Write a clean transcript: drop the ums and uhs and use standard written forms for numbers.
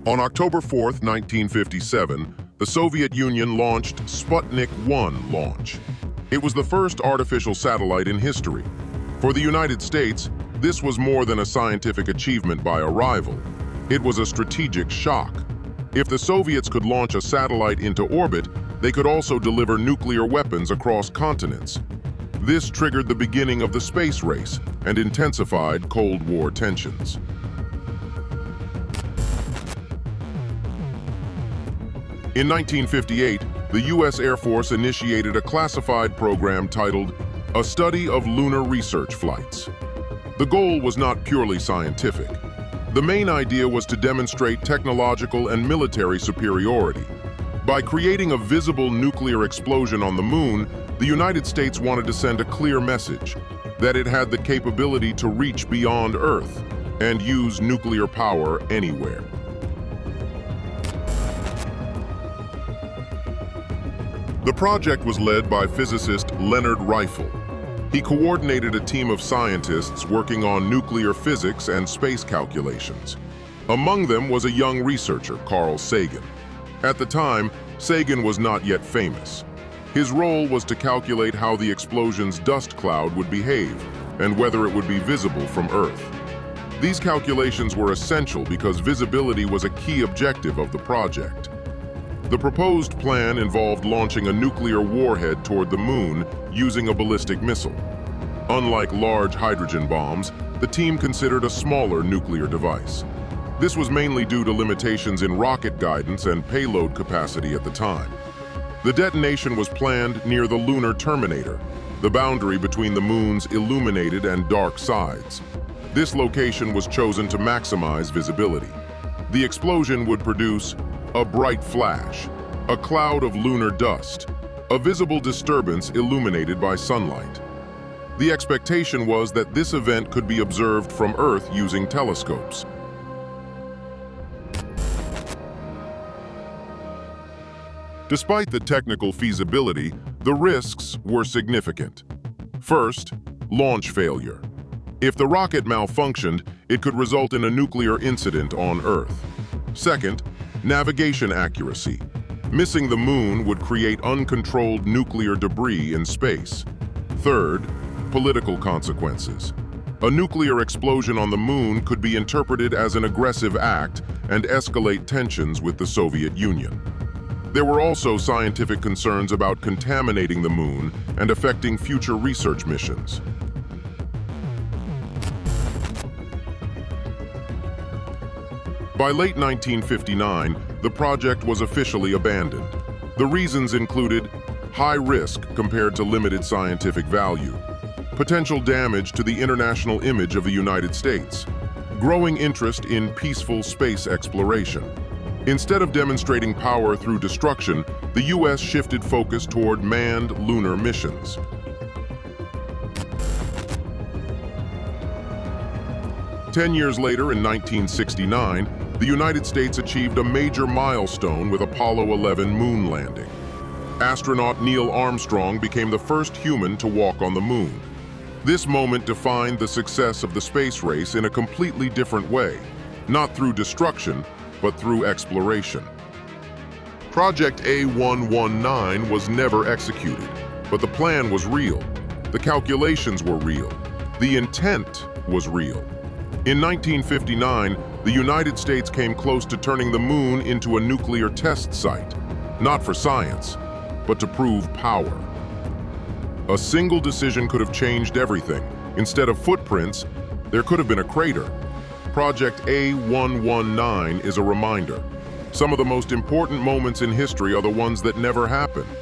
On October 4, 1957, the Soviet Union launched Sputnik 1 launch. It was the first artificial satellite in history. For the United States, this was more than a scientific achievement by a rival. It was a strategic shock. If the Soviets could launch a satellite into orbit, they could also deliver nuclear weapons across continents. This triggered the beginning of the space race and intensified Cold War tensions. In 1958, the U.S. Air Force initiated a classified program titled A Study of Lunar Research Flights. The goal was not purely scientific. The main idea was to demonstrate technological and military superiority. By creating a visible nuclear explosion on the moon, the United States wanted to send a clear message that it had the capability to reach beyond Earth and use nuclear power anywhere. The project was led by physicist Leonard Riefel. He coordinated a team of scientists working on nuclear physics and space calculations. Among them was a young researcher, Carl Sagan. At the time, Sagan was not yet famous. His role was to calculate how the explosion's dust cloud would behave and whether it would be visible from Earth. These calculations were essential because visibility was a key objective of the project. The proposed plan involved launching a nuclear warhead toward the moon using a ballistic missile. Unlike large hydrogen bombs, the team considered a smaller nuclear device. This was mainly due to limitations in rocket guidance and payload capacity at the time. The detonation was planned near the lunar terminator, the boundary between the moon's illuminated and dark sides. This location was chosen to maximize visibility. The explosion would produce a bright flash, a cloud of lunar dust, a visible disturbance illuminated by sunlight. The expectation was that this event could be observed from Earth using telescopes. Despite the technical feasibility, the risks were significant. First, launch failure. If the rocket malfunctioned, it could result in a nuclear incident on Earth. Second, navigation accuracy. Missing the moon would create uncontrolled nuclear debris in space. Third, political consequences. A nuclear explosion on the moon could be interpreted as an aggressive act and escalate tensions with the Soviet Union. There were also scientific concerns about contaminating the moon and affecting future research missions. By late 1959, the project was officially abandoned. The reasons included high risk compared to limited scientific value, potential damage to the international image of the United States, growing interest in peaceful space exploration. Instead of demonstrating power through destruction, the U.S. shifted focus toward manned lunar missions. Ten years later, in 1969, the United States achieved a major milestone with Apollo 11 moon landing. Astronaut Neil Armstrong became the first human to walk on the moon. This moment defined the success of the space race in a completely different way, not through destruction, but through exploration. Project A119 was never executed, but the plan was real. The calculations were real. The intent was real. In 1959, the United States came close to turning the moon into a nuclear test site, not for science, but to prove power. A single decision could have changed everything. Instead of footprints, there could have been a crater. Project A119 is a reminder. Some of the most important moments in history are the ones that never happened.